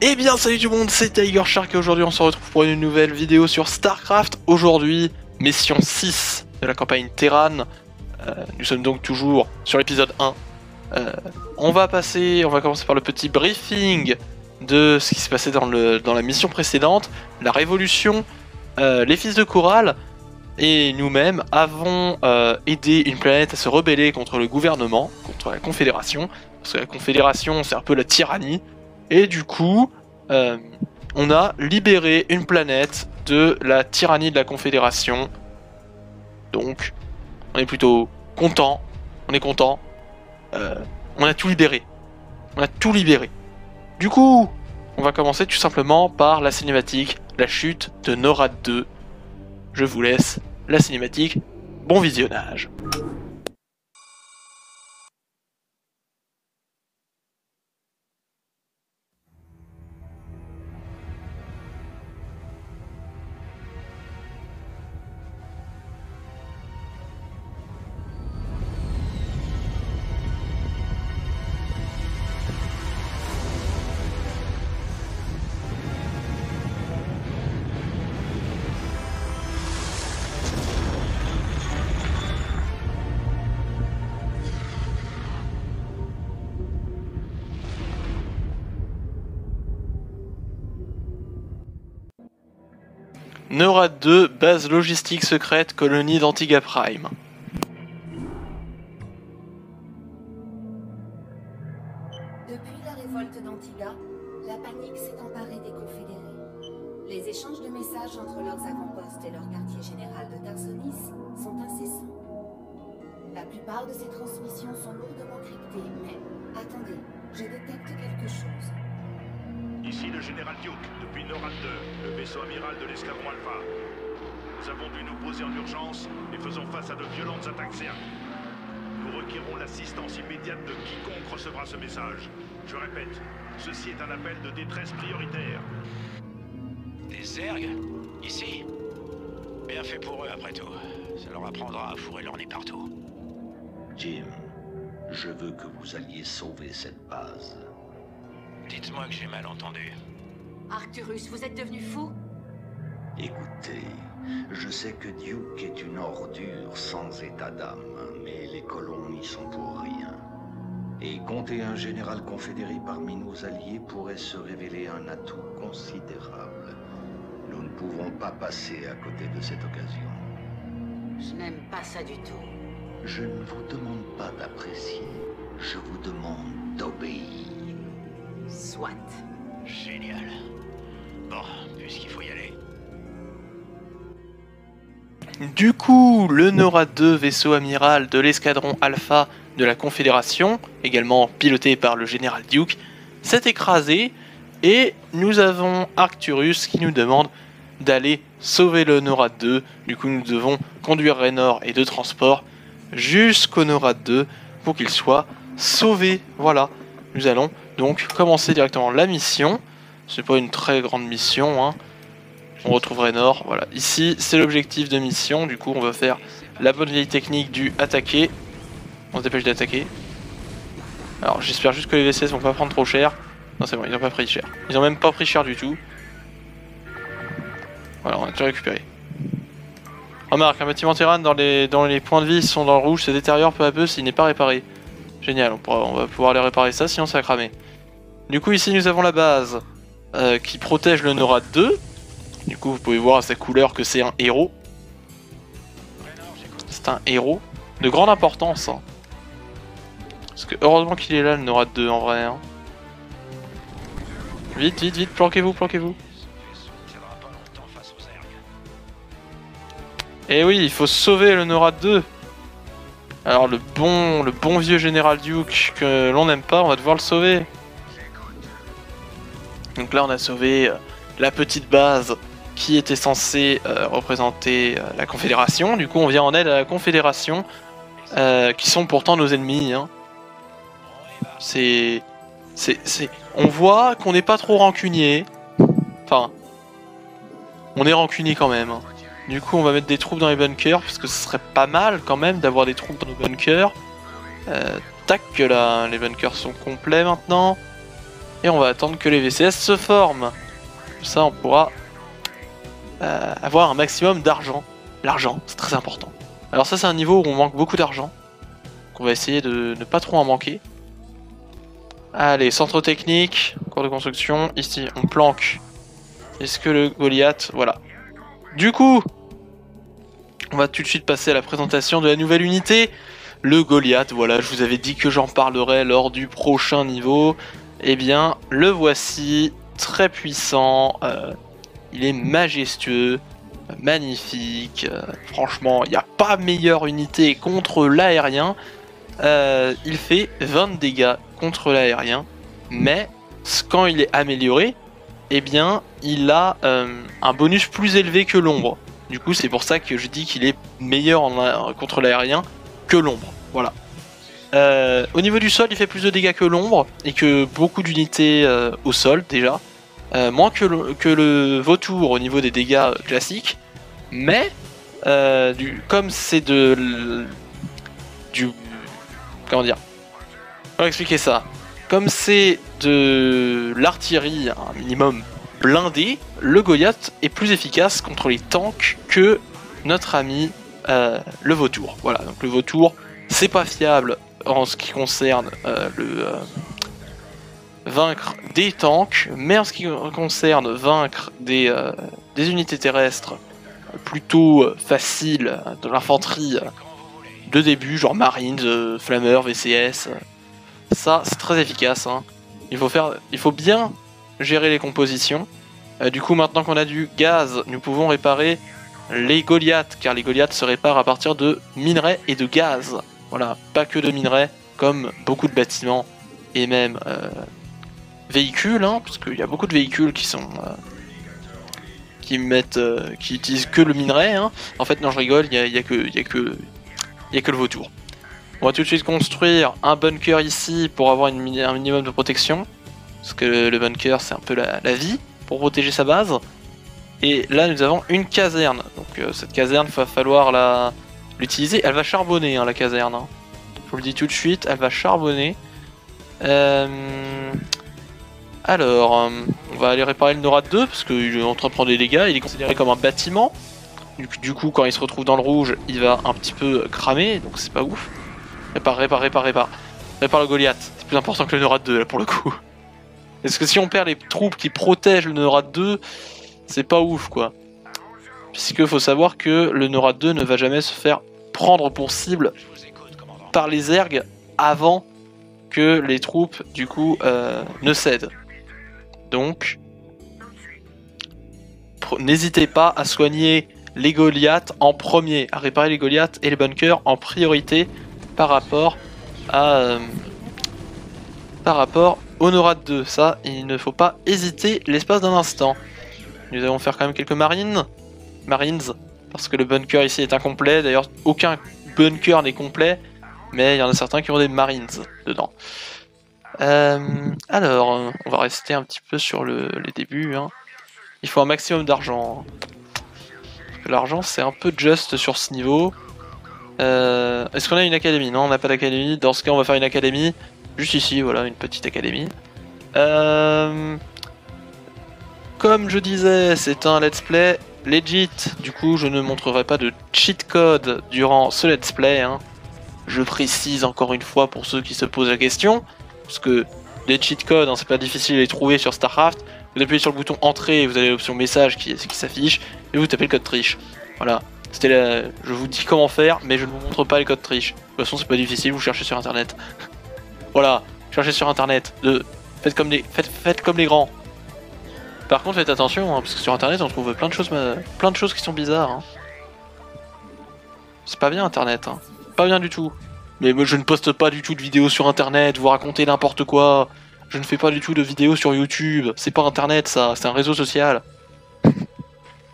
Eh bien salut tout le monde, c'est Tiger Shark et aujourd'hui on se retrouve pour une nouvelle vidéo sur StarCraft. Aujourd'hui, mission 6 de la campagne Terran. Nous sommes donc toujours sur l'épisode 1. On va commencer par le petit briefing de ce qui se passait dans la mission précédente. La révolution, les fils de Coral et nous-mêmes avons aidé une planète à se rebeller contre le gouvernement, contre la Confédération. Parce que la Confédération c'est un peu la tyrannie. Et du coup, on a libéré une planète de la tyrannie de la Confédération. Donc, on est plutôt content. On est content. On a tout libéré. On a tout libéré. Du coup, on va commencer tout simplement par la cinématique, la chute de Norad 2. Je vous laisse la cinématique. Bon visionnage. Norad 2, base logistique secrète, colonie d'Antiga Prime. Depuis la révolte d'Antiga, la panique s'est emparée des confédérés. Les échanges de messages entre leurs avant-postes et leur quartier général de Tarsonis sont incessants. La plupart de ces transmissions sont lourdement cryptées, mais attendez, je détecte quelque chose. Ici le général Duke, depuis Norad 2, le vaisseau amiral de l'escadron Alpha. Nous avons dû nous poser en urgence et faisons face à de violentes attaques Zerg. Nous requérons l'assistance immédiate de quiconque recevra ce message. Je répète, ceci est un appel de détresse prioritaire. Des Zerg ici? Bien fait pour eux après tout. Ça leur apprendra à fourrer leur nez partout. Jim, je veux que vous alliez sauver cette base. Dites-moi que j'ai mal entendu. Arcturus, vous êtes devenu fou? Écoutez, je sais que Duke est une ordure sans état d'âme, mais les colons n'y sont pour rien. Et compter un général confédéré parmi nos alliés pourrait se révéler un atout considérable. Nous ne pouvons pas passer à côté de cette occasion. Je n'aime pas ça du tout. Je ne vous demande pas d'apprécier, je vous demande d'obéir. Soit. Génial. Bon, puisqu'il faut y aller. Du coup, le Norad 2, vaisseau amiral de l'escadron Alpha de la Confédération, également piloté par le général Duke, s'est écrasé et nous avons Arcturus qui nous demande d'aller sauver le Norad 2. Du coup, nous devons conduire Raynor et deux transports jusqu'au Norad 2 pour qu'il soit sauvé. Voilà, nous allons donc commencer directement la mission. C'est pas une très grande mission, hein. On retrouve Raynor, voilà. Ici, c'est l'objectif de mission. Du coup, on va faire la bonne vieille technique du attaquer. On se dépêche d'attaquer. Alors, j'espère juste que les VCS vont pas prendre trop cher. Non, c'est bon, ils ont pas pris cher. Ils ont même pas pris cher du tout. Voilà, on a tout récupéré. Remarque, un bâtiment Terran dans les points de vie sont dans le rouge, se détériore peu à peu s'il n'est pas réparé. Génial, on va pouvoir aller réparer ça, sinon ça va cramer. Du coup, ici, nous avons la base qui protège le Norad 2. Du coup, vous pouvez voir à sa couleur que c'est un héros. C'est un héros de grande importance. Hein. Parce que heureusement qu'il est là, le Norad 2, en vrai. Hein. Vite, vite, vite, planquez-vous, planquez-vous. Et oui, il faut sauver le Norad 2. Alors le bon vieux général Duke que l'on n'aime pas, on va devoir le sauver. Donc là on a sauvé la petite base qui était censée représenter la Confédération. Du coup on vient en aide à la Confédération, qui sont pourtant nos ennemis. Hein. On voit qu'on n'est pas trop rancunier. Enfin, on est rancunier quand même. Hein. Du coup on va mettre des troupes dans les bunkers, parce que ce serait pas mal quand même d'avoir des troupes dans nos bunkers. Tac, que là, les bunkers sont complets maintenant. Et on va attendre que les VCS se forment. Comme ça, on pourra avoir un maximum d'argent. L'argent, c'est très important. Alors ça, c'est un niveau où on manque beaucoup d'argent. On va essayer de ne pas trop en manquer. Allez, centre technique, cours de construction. Ici, on planque. Est-ce que le Goliath... Voilà. Du coup, on va tout de suite passer à la présentation de la nouvelle unité. Le Goliath, voilà, je vous avais dit que j'en parlerai lors du prochain niveau. Eh bien, le voici, très puissant. Il est majestueux, magnifique. Franchement, il n'y a pas meilleure unité contre l'aérien. Il fait 20 dégâts contre l'aérien, mais quand il est amélioré, eh bien, il a un bonus plus élevé que l'ombre. Du coup, c'est pour ça que je dis qu'il est meilleur contre l'aérien que l'ombre. Voilà. Au niveau du sol, il fait plus de dégâts que l'ombre et que beaucoup d'unités au sol déjà. Moins que le vautour au niveau des dégâts classiques. Mais, comme c'est comment dire? Comment expliquer ça? Comme c'est de l'artillerie, un minimum blindé, le Goliath est plus efficace contre les tanks que notre ami le vautour. Voilà, donc le vautour, c'est pas fiable en ce qui concerne vaincre des tanks, mais en ce qui concerne vaincre des unités terrestres plutôt faciles, de l'infanterie de début, genre Marines, Flammeurs, VCS, ça c'est très efficace. Hein. Il faut bien gérer les compositions. Du coup, maintenant qu'on a du gaz, nous pouvons réparer les Goliaths, car les Goliaths se réparent à partir de minerais et de gaz. Voilà, pas que de minerais, comme beaucoup de bâtiments et même véhicules, hein, parce qu'il y a beaucoup de véhicules qui sont qui utilisent que le minerai. Hein. En fait, non, je rigole, il y a que le vautour. On va tout de suite construire un bunker ici pour avoir un minimum de protection, parce que le bunker c'est un peu la vie pour protéger sa base. Et là, nous avons une caserne. Donc cette caserne, il va falloir l'utiliser. Elle va charbonner, hein, la caserne. Hein. Je vous le dis tout de suite, elle va charbonner. Alors, on va aller réparer le NORAD 2 parce qu'il est en train de prendre des dégâts. Il est considéré comme un bâtiment. Du coup, quand il se retrouve dans le rouge, il va un petit peu cramer. Donc c'est pas ouf. Répare. Répare le Goliath. C'est plus important que le NORAD 2 là pour le coup. Parce que si on perd les troupes qui protègent le NORAD 2, c'est pas ouf quoi. Puisque faut savoir que le NORAD 2 ne va jamais se faire prendre pour cible par les ergs avant que les troupes du coup ne cèdent. Donc n'hésitez pas à soigner les Goliaths en premier, à réparer les Goliaths et les bunkers en priorité par rapport au NORAD 2. Ça, il ne faut pas hésiter l'espace d'un instant. Nous allons faire quand même quelques Marines, parce que le bunker ici est incomplet. D'ailleurs, aucun bunker n'est complet, mais il y en a certains qui ont des Marines dedans. Alors, on va rester un petit peu sur les débuts. Hein. Il faut un maximum d'argent. L'argent, c'est un peu juste sur ce niveau. Est-ce qu'on a une académie? Non, on n'a pas d'académie. Dans ce cas, on va faire une académie. Juste ici, voilà, une petite académie. Comme je disais, c'est un let's play legit. Du coup, je ne montrerai pas de cheat code durant ce let's play. Hein. Je précise encore une fois pour ceux qui se posent la question. Parce que les cheat codes, hein, c'est pas difficile à les trouver sur StarCraft. Vous appuyez sur le bouton entrée, vous avez l'option message qui s'affiche. Et vous tapez le code triche. Voilà. Je vous dis comment faire, mais je ne vous montre pas les codes triche. De toute façon, c'est pas difficile, vous cherchez sur internet. Voilà, cherchez sur internet. Faites comme les grands. Par contre, faites attention, hein, parce que sur internet, on trouve plein de choses qui sont bizarres. Hein. C'est pas bien internet, hein. Pas bien du tout. Mais moi, je ne poste pas du tout de vidéos sur internet, vous racontez n'importe quoi. Je ne fais pas du tout de vidéos sur YouTube. C'est pas internet, ça, c'est un réseau social.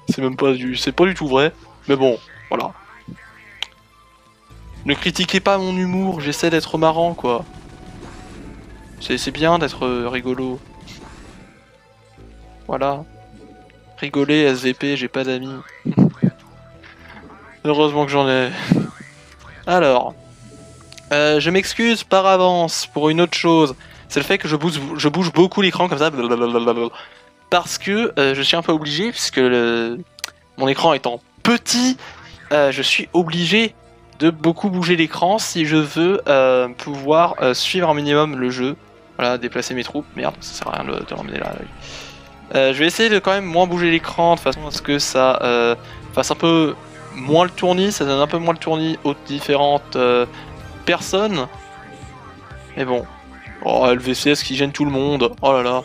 C'est pas du tout vrai. Mais bon, voilà. Ne critiquez pas mon humour, j'essaie d'être marrant, quoi. C'est bien d'être rigolo. Voilà. Rigoler, SVP, j'ai pas d'amis. Heureusement que j'en ai. Alors. Je m'excuse par avance pour une autre chose. c'est le fait que je bouge beaucoup l'écran comme ça, blablabla. Parce que je suis un peu obligé, puisque mon écran étant petit, je suis obligé de beaucoup bouger l'écran si je veux pouvoir suivre un minimum le jeu. Voilà, déplacer mes troupes. Merde, ça sert à rien de l'emmener là. Je vais essayer de quand même moins bouger l'écran de façon à ce que ça fasse un peu moins le tournis, ça donne un peu moins le tournis aux différentes personnes. Mais bon. Oh, le VCS qui gêne tout le monde. Oh là là.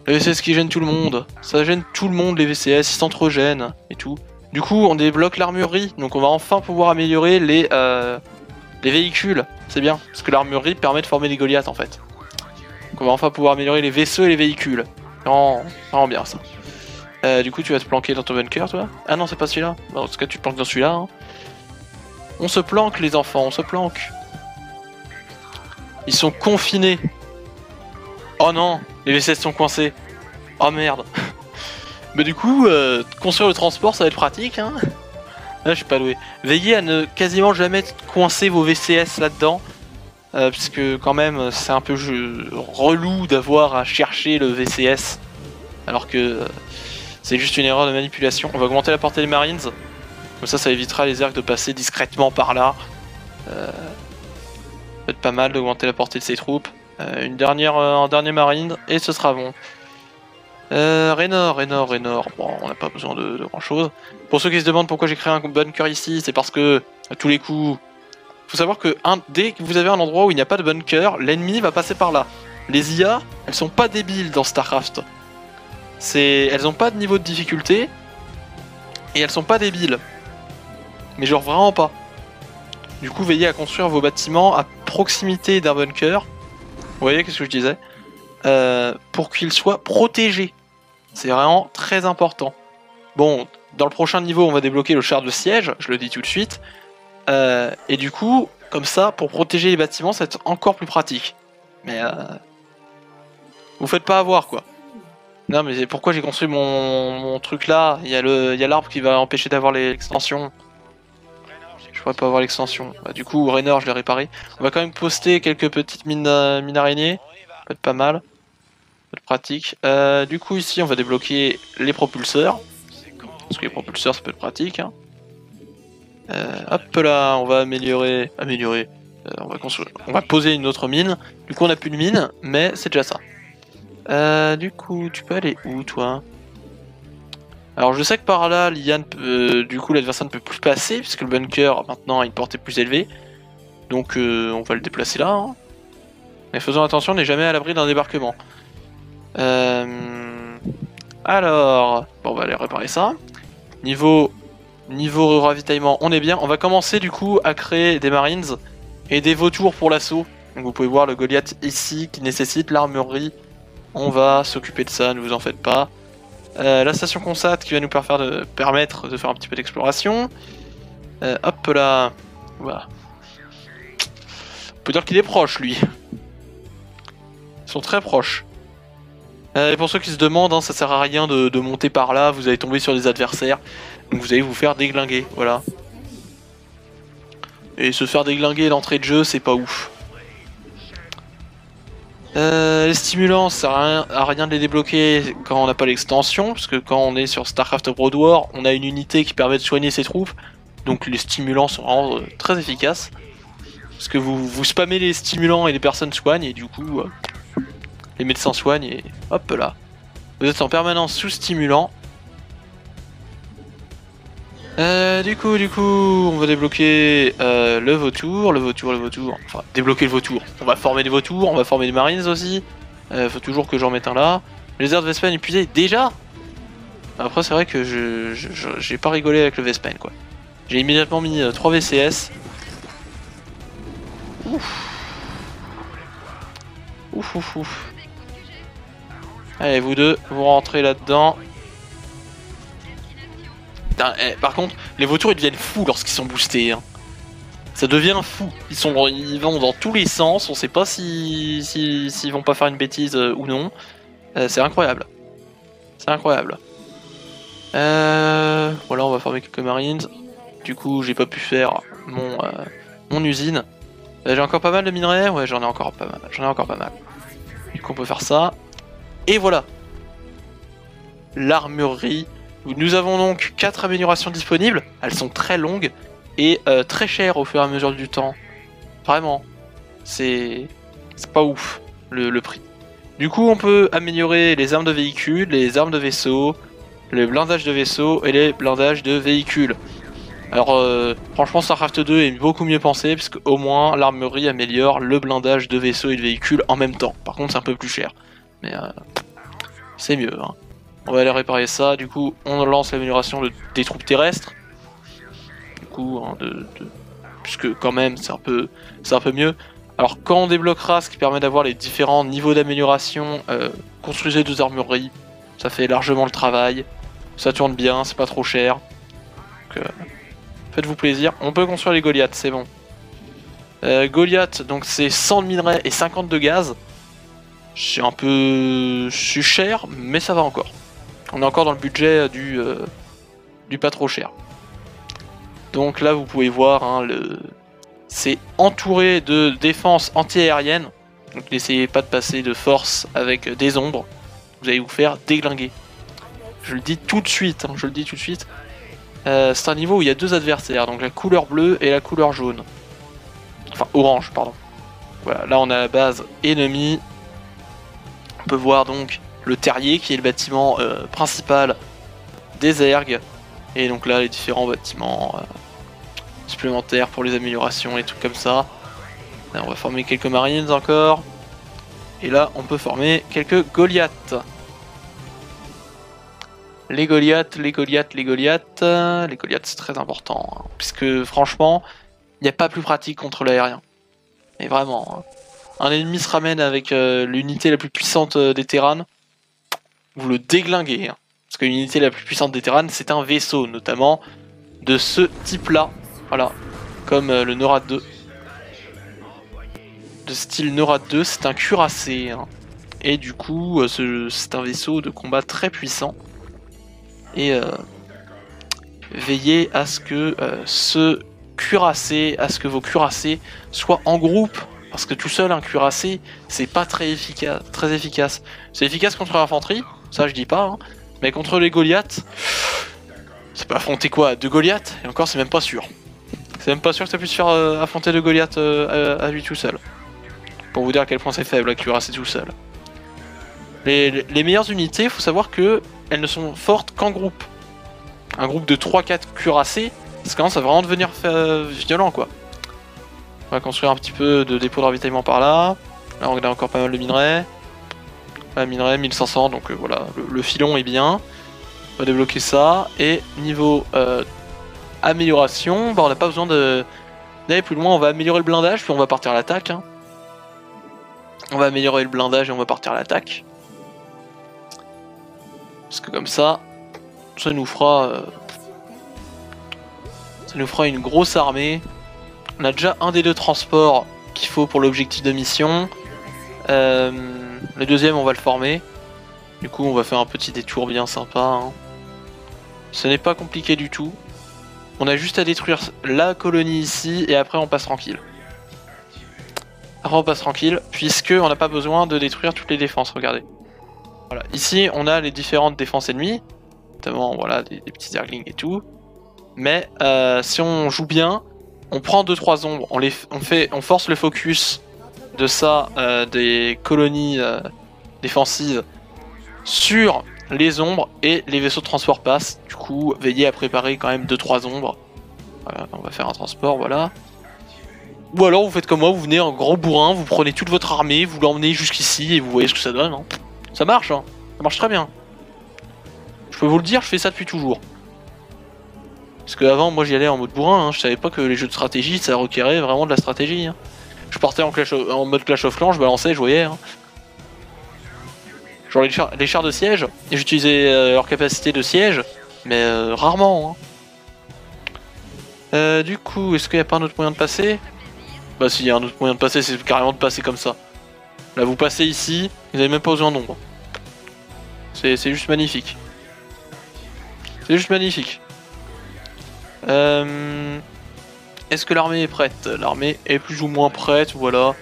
Le VCS qui gêne tout le monde. Ça gêne tout le monde les VCS, ils s'entre-gênent et tout. Du coup, on débloque l'armurerie, donc on va enfin pouvoir améliorer les véhicules. C'est bien, parce que l'armurerie permet de former les Goliaths en fait. Donc on va enfin pouvoir améliorer les vaisseaux et les véhicules. Vraiment bien ça. Du coup, tu vas te planquer dans ton bunker, toi? Ah non, c'est pas celui-là. En tout cas, tu te planques dans celui-là. Hein. On se planque, les enfants, on se planque. Ils sont confinés. Oh non, les VCS sont coincés. Oh merde. Mais du coup, construire le transport, ça va être pratique. Hein. Là, je suis pas doué. Veillez à ne quasiment jamais coincer vos VCS là-dedans. Puisque quand même, c'est un peu relou d'avoir à chercher le VCS. Alors que c'est juste une erreur de manipulation. On va augmenter la portée des Marines. Comme ça évitera les Zergs de passer discrètement par là. Peut-être pas mal d'augmenter la portée de ses troupes. Un dernier Marine et ce sera bon. Raynor. Bon, on n'a pas besoin de grand chose. Pour ceux qui se demandent pourquoi j'ai créé un bunker ici, c'est parce que, à tous les coups, faut savoir que dès que vous avez un endroit où il n'y a pas de bunker, l'ennemi va passer par là. Les IA, elles sont pas débiles dans StarCraft. Elles ont pas de niveau de difficulté, et elles sont pas débiles. Mais genre vraiment pas. Du coup, veillez à construire vos bâtiments à proximité d'un bunker. Vous voyez qu'est-ce que je disais pour qu'ils soient protégés. C'est vraiment très important. Bon, dans le prochain niveau, on va débloquer le char de siège, je le dis tout de suite. Et du coup, comme ça, pour protéger les bâtiments, ça va être encore plus pratique. Mais vous faites pas avoir, quoi. Non, mais pourquoi j'ai construit mon truc là? Il y a l'arbre qui va empêcher d'avoir l'extension. Je pourrais pas avoir l'extension. Bah, du coup, Raynor, je l'ai réparé. On va quand même poster quelques petites mines araignées. Ça peut être pas mal. Ça peut être pratique. Du coup, ici, on va débloquer les propulseurs. Parce que les propulseurs, ça peut être pratique. Hein. Hop là, on va améliorer. On va poser une autre mine. Du coup, on n'a plus de mine, mais c'est déjà ça. Du coup, tu peux aller où, toi? Alors, je sais que par là, Liane, du coup, l'adversaire ne peut plus passer, puisque le bunker, maintenant, a une portée plus élevée. Donc, on va le déplacer là. Hein. Mais faisons attention, on n'est jamais à l'abri d'un débarquement. Alors, bon, on va aller réparer ça. Niveau ravitaillement, on est bien. On va commencer du coup à créer des Marines et des vautours pour l'assaut. Donc vous pouvez voir le Goliath ici qui nécessite l'armurerie. On va s'occuper de ça, ne vous en faites pas. La station Consat qui va nous permettre de faire un petit peu d'exploration. Hop là. Voilà. On peut dire qu'il est proche lui. Ils sont très proches. Et pour ceux qui se demandent, hein, ça sert à rien de monter par là, vous allez tomber sur des adversaires. Donc vous allez vous faire déglinguer, voilà. Et se faire déglinguer l'entrée de jeu, c'est pas ouf. Les stimulants, ça sert à rien de les débloquer quand on n'a pas l'extension, parce que quand on est sur StarCraft Brood War, on a une unité qui permet de soigner ses troupes. Donc les stimulants sont vraiment très efficaces. Parce que vous spammez les stimulants et les personnes soignent, et du coup... les médecins soignent et hop là. Vous êtes en permanence sous stimulant. Du coup, on va débloquer le vautour. Enfin, débloquer le vautour. On va former des vautours, on va former des marines aussi. Faut toujours que j'en mette un là. Les airs de Vespene épuisés, déjà. Après, c'est vrai que j'ai pas rigolé avec le Vespene quoi. J'ai immédiatement mis 3 VCS. Ouf. Allez, vous deux, vous rentrez là-dedans. Par contre, les vautours ils deviennent fous lorsqu'ils sont boostés. Hein. Ça devient fou. Ils vont dans tous les sens. On sait pas s'ils vont pas faire une bêtise ou non. C'est incroyable. C'est incroyable. Voilà, on va former quelques marines. Du coup, j'ai pas pu faire mon usine. J'ai encore pas mal de minerais, ouais j'en ai encore pas mal, Du coup on peut faire ça. Et voilà. L'armurerie. Nous avons donc 4 améliorations disponibles, elles sont très longues et très chères au fur et à mesure du temps. Vraiment, c'est pas ouf le prix. Du coup on peut améliorer les armes de véhicules, les armes de vaisseau, le blindage de vaisseau et les blindages de véhicules. Alors franchement StarCraft 2 est beaucoup mieux pensé puisque au moins l'armurerie améliore le blindage de vaisseau et de véhicules en même temps. Par contre c'est un peu plus cher, mais c'est mieux. Hein. On va aller réparer ça, du coup on lance l'amélioration des troupes terrestres. Du coup, hein, puisque quand même c'est un peu mieux. Alors quand on débloquera ce qui permet d'avoir les différents niveaux d'amélioration, construisez 2 armureries, ça fait largement le travail. Ça tourne bien, c'est pas trop cher. Donc, faites-vous plaisir. On peut construire les Goliaths, c'est bon. Goliath, donc c'est 100 de minerais et 50 de gaz. C'est un peu cher, mais ça va encore. On est encore dans le budget du pas trop cher. Donc là vous pouvez voir, hein, c'est entouré de défense anti-aérienne. Donc n'essayez pas de passer de force avec des ombres. Vous allez vous faire déglinguer. Je le dis tout de suite, hein, c'est un niveau où il y a 2 adversaires, donc la couleur bleue et la couleur jaune. Enfin orange, pardon. Voilà, là on a la base ennemie. On peut voir donc le terrier qui est le bâtiment principal des ergs. Et donc là les différents bâtiments supplémentaires pour les améliorations et tout comme ça. Là, on va former quelques marines encore. Et là on peut former quelques Goliaths. Les Goliaths c'est très important. Hein, puisque franchement, il n'y a pas plus pratique contre l'aérien. Et vraiment, hein. Un ennemi se ramène avec l'unité la plus puissante des Terrans, vous le déglinguez. Hein. Parce que l'unité la plus puissante des Terrans, c'est un vaisseau, notamment de ce type-là. Voilà, comme le NORAD 2. De style NORAD 2, c'est un cuirassé. Hein. Et du coup, c'est un vaisseau de combat très puissant. Et veillez à ce que vos cuirassés soient en groupe. Parce que tout seul, un cuirassé, c'est pas très efficace. C'est efficace contre l'infanterie, ça je dis pas, hein. Mais contre les Goliaths, c'est pas affronter quoi, 2 Goliaths? Et encore, c'est même pas sûr. C'est même pas sûr que ça puisse faire affronter 2 Goliaths à lui tout seul. Pour vous dire à quel point c'est faible, un cuirassé tout seul. Les meilleures unités, faut savoir que elles ne sont fortes qu'en groupe. Un groupe de 3-4 cuirassés, ça commence à vraiment devenir violent quoi. On va construire un petit peu de dépôt de ravitaillement par là. Là on a encore pas mal de minerais. Là, minerais 1500, donc voilà, le filon est bien. On va débloquer ça. Et niveau amélioration, bah, on n'a pas besoin d'aller plus loin. On va améliorer le blindage, puis on va partir à l'attaque. Hein. On va améliorer le blindage et on va partir à l'attaque. Parce que comme ça nous fera une grosse armée. On a déjà un des 2 transports qu'il faut pour l'objectif de mission. Le deuxième on va le former. Du coup on va faire un petit détour bien sympa. Hein. Ce n'est pas compliqué du tout. On a juste à détruire la colonie ici et après on passe tranquille. Puisque on n'a pas besoin de détruire toutes les défenses, regardez. Voilà, ici on a les différentes défenses ennemies. Notamment voilà, des petits zerglings et tout. Mais si on joue bien, on prend 2-3 ombres, on force le focus de ça, des colonies défensives sur les ombres et les vaisseaux de transport passent. Du coup, veillez à préparer quand même 2-3 ombres. Voilà, on va faire un transport, voilà. Ou alors vous faites comme moi, vous venez en grand bourrin, vous prenez toute votre armée, vous l'emmenez jusqu'ici et vous voyez ce que ça donne. Hein. Ça marche, hein. Ça marche très bien. Je peux vous le dire, je fais ça depuis toujours. Parce que avant, moi j'y allais en mode bourrin, hein. Je savais pas que les jeux de stratégie ça requérait vraiment de la stratégie. Hein. Je partais en mode Clash of Clans, je balançais, je voyais. Hein. Genre les chars de siège, et j'utilisais leur capacité de siège, mais rarement. Hein. Du coup, est-ce qu'il n'y a pas un autre moyen de passer? Bah si, il y a un autre moyen de passer, c'est carrément de passer comme ça. Là vous passez ici, vous n'avez même pas besoin d'ombre. C'est juste magnifique. C'est juste magnifique. Est-ce que l'armée est prête? L'armée est plus ou moins prête, voilà.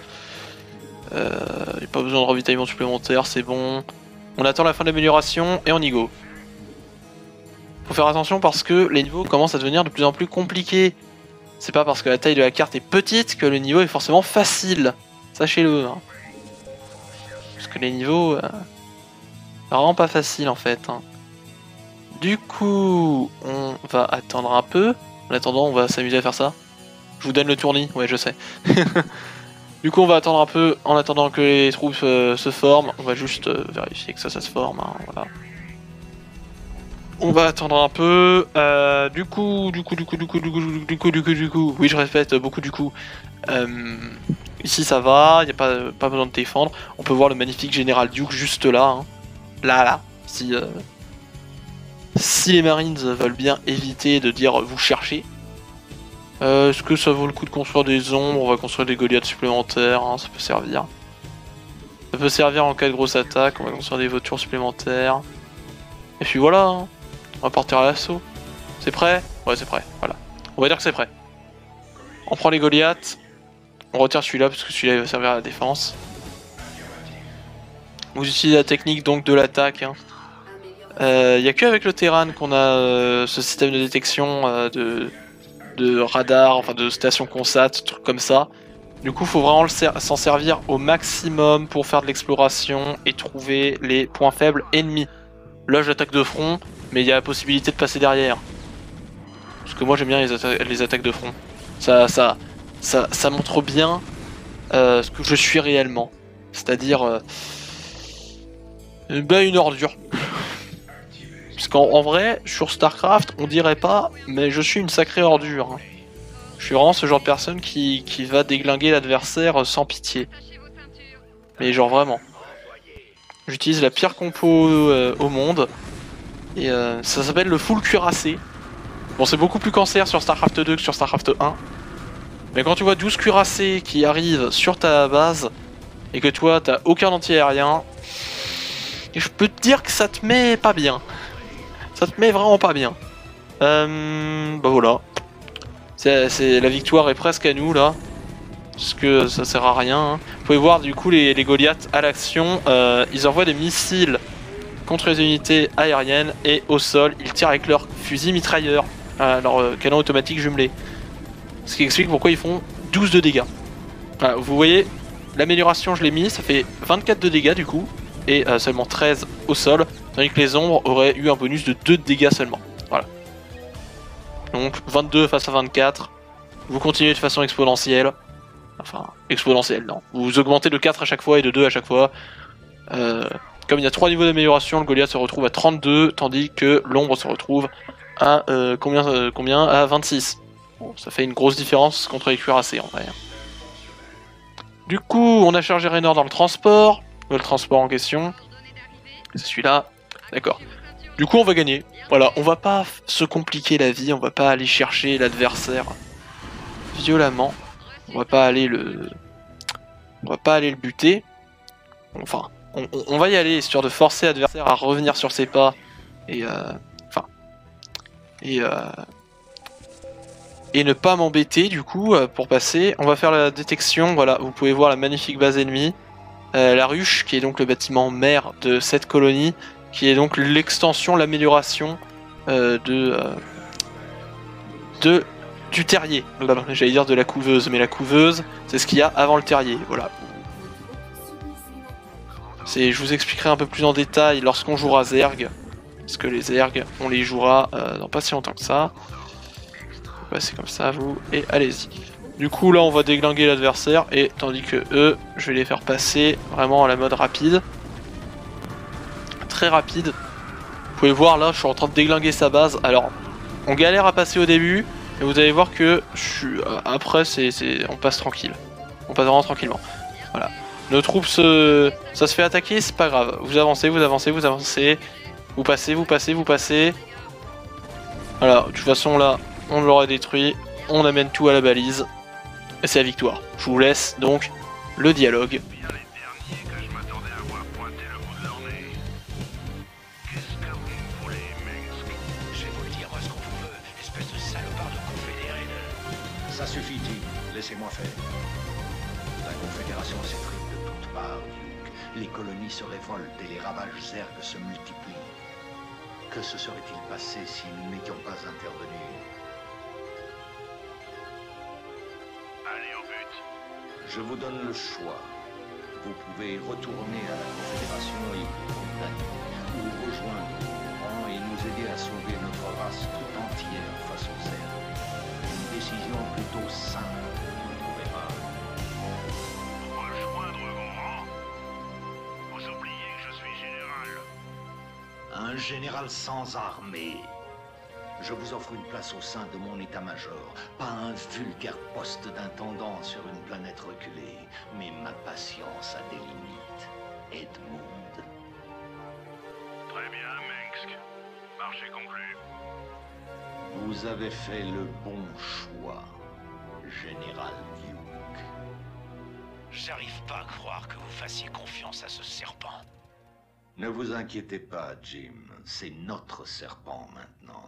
Il n'y a pas besoin de ravitaillement supplémentaire, c'est bon. On attend la fin de l'amélioration et on y go. Faut faire attention parce que les niveaux commencent à devenir de plus en plus compliqués. C'est pas parce que la taille de la carte est petite que le niveau est forcément facile. Sachez-le. Hein. Parce que les niveaux... c'est vraiment pas facile en fait. Hein. Du coup, on va attendre un peu. En attendant, on va s'amuser à faire ça. Je vous donne le tournis, ouais je sais. Du coup on va attendre un peu en attendant que les troupes se forment. On va juste vérifier que ça se forme. Hein, voilà. On va attendre un peu. Du coup. Oui je répète, beaucoup du coup. Ici ça va, il n'y a pas besoin de défendre. On peut voir le magnifique général Duke juste là. Hein. Là. Si les Marines veulent bien éviter de dire vous cherchez. Est-ce que ça vaut le coup de construire des ombres? On va construire des Goliaths supplémentaires, hein, ça peut servir. Ça peut servir en cas de grosse attaque, on va construire des vautours supplémentaires. Et puis voilà, hein. On va partir à l'assaut. C'est prêt? Ouais c'est prêt, voilà. On va dire que c'est prêt. On prend les Goliaths, on retire celui-là parce que celui-là il va servir à la défense. Vous utilisez la technique donc de l'attaque. Hein. Y a que avec le Terran qu'on a ce système de détection de radar, enfin de station consat, trucs comme ça. Du coup, faut vraiment s'en servir au maximum pour faire de l'exploration et trouver les points faibles ennemis. Là, j'attaque de front, mais il y a la possibilité de passer derrière. Parce que moi, j'aime bien les attaques de front. Ça montre bien ce que je suis réellement. C'est-à-dire une ordure. Parce qu'en vrai, sur StarCraft, on dirait pas, mais je suis une sacrée ordure. Hein. Je suis vraiment ce genre de personne qui va déglinguer l'adversaire sans pitié. Mais genre vraiment. J'utilise la pire compo au monde. Et ça s'appelle le full cuirassé. Bon, c'est beaucoup plus cancer sur StarCraft 2 que sur StarCraft 1. Mais quand tu vois 12 cuirassés qui arrivent sur ta base, et que toi, t'as aucun anti-aérien, je peux te dire que ça te met pas bien. Ça te met vraiment pas bien. Bah voilà. La victoire est presque à nous là. Parce que ça sert à rien. Hein. Vous pouvez voir du coup les Goliaths à l'action. Ils envoient des missiles contre les unités aériennes et au sol ils tirent avec leur fusil mitrailleur. Leur canon automatique jumelé. Ce qui explique pourquoi ils font 12 de dégâts. Voilà, vous voyez, l'amélioration je l'ai mis, ça fait 24 de dégâts du coup. Et seulement 13 au sol. Tandis que les ombres auraient eu un bonus de 2 de dégâts seulement. Voilà. Donc 22 face à 24. Vous continuez de façon exponentielle. Enfin, exponentielle, non. Vous augmentez de 4 à chaque fois et de 2 à chaque fois. Comme il y a 3 niveaux d'amélioration, le Goliath se retrouve à 32, tandis que l'ombre se retrouve à combien à 26. Bon, ça fait une grosse différence contre les cuirassés en vrai. Du coup, on a chargé Raynor dans le transport en question. C'est celui-là. D'accord. Du coup, on va gagner. Voilà, on va pas se compliquer la vie, on va pas aller chercher l'adversaire violemment. On va pas aller le buter. Enfin, on va y aller histoire de forcer l'adversaire à revenir sur ses pas et ne pas m'embêter du coup pour passer. On va faire la détection. Voilà, vous pouvez voir la magnifique base ennemie. La ruche, qui est donc le bâtiment mère de cette colonie, qui est donc l'extension, l'amélioration du terrier. J'allais dire de la couveuse, mais la couveuse, c'est ce qu'il y a avant le terrier. Voilà. Je vous expliquerai un peu plus en détail lorsqu'on jouera Zerg, parce que les Zerg, on les jouera dans pas si longtemps que ça. C'est comme ça, vous, et allez-y. Du coup, là, on va déglinguer l'adversaire, et tandis que eux, je vais les faire passer vraiment à la mode rapide. Très rapide. Vous pouvez voir, là, je suis en train de déglinguer sa base. Alors, on galère à passer au début, et vous allez voir que après, on passe tranquille. On passe vraiment tranquillement. Voilà. Nos troupes, ça se fait attaquer, c'est pas grave. Vous avancez, vous avancez, vous avancez. Vous passez, vous passez, vous passez. Voilà, de toute façon, là, on l'aura détruit. On amène tout à la balise. Et c'est la victoire. Je vous laisse donc le dialogue. Bien les derniers que je m'attendais à voir pointer le bout de leur nez. Qu'est-ce que vous me voulez, Minsk? Je vais vous le dire, moi, ce qu'on vous veut, espèce de salopard de confédéré de... Ça suffit. Laissez-moi faire. La Confédération s'effrite de toutes parts, Duke. Les colonies se révoltent et les ravages zergs se multiplient. Que se serait-il passé si nous n'étions pas intervenus? Allez au but. Je vous donne le choix. Vous pouvez retourner à la Confédération et vous condamner, ou rejoindre nos rangs et nous aider à sauver notre race tout entière face aux Zergs. Une décision plutôt simple, vous ne trouvez pas? Rejoindre vos rangs. Vous oubliez que je suis général. Un général sans armée. Je vous offre une place au sein de mon état-major, pas un vulgaire poste d'intendant sur une planète reculée, mais ma patience a des limites. Edmund. Très bien, Mengsk. Marché conclu. Vous avez fait le bon choix, Général Duke. J'arrive pas à croire que vous fassiez confiance à ce serpent. Ne vous inquiétez pas, Jim. C'est notre serpent maintenant.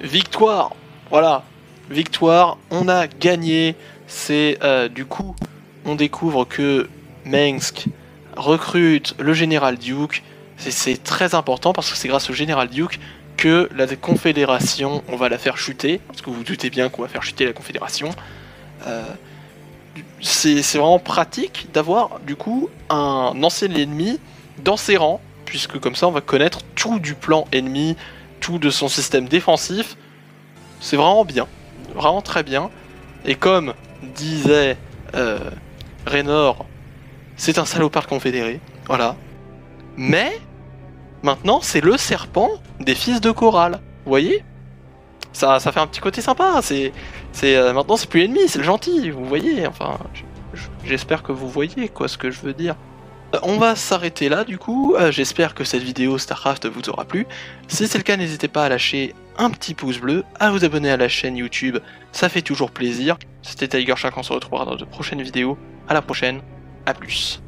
Victoire! Voilà, victoire, on a gagné. C'est du coup, on découvre que Mengsk recrute le général Duke. C'est très important parce que c'est grâce au général Duke que la Confédération, on va la faire chuter. Parce que vous vous doutez bien qu'on va faire chuter la Confédération. C'est vraiment pratique d'avoir du coup un ancien ennemi dans ses rangs, puisque comme ça on va connaître tout du plan ennemi, tout de son système défensif. C'est vraiment bien, vraiment très bien. Et comme disait Raynor, c'est un salopard confédéré, voilà. Mais maintenant c'est le serpent des fils de Corral, vous voyez? Ça fait un petit côté sympa. Maintenant c'est plus l'ennemi, c'est le gentil, vous voyez. Enfin, j'espère que vous voyez quoi ce que je veux dire. On va s'arrêter là du coup, j'espère que cette vidéo StarCraft vous aura plu. Si c'est le cas, n'hésitez pas à lâcher un petit pouce bleu, à vous abonner à la chaîne YouTube, ça fait toujours plaisir. C'était Tiger Shark, on se retrouvera dans de prochaines vidéos. À la prochaine, à plus.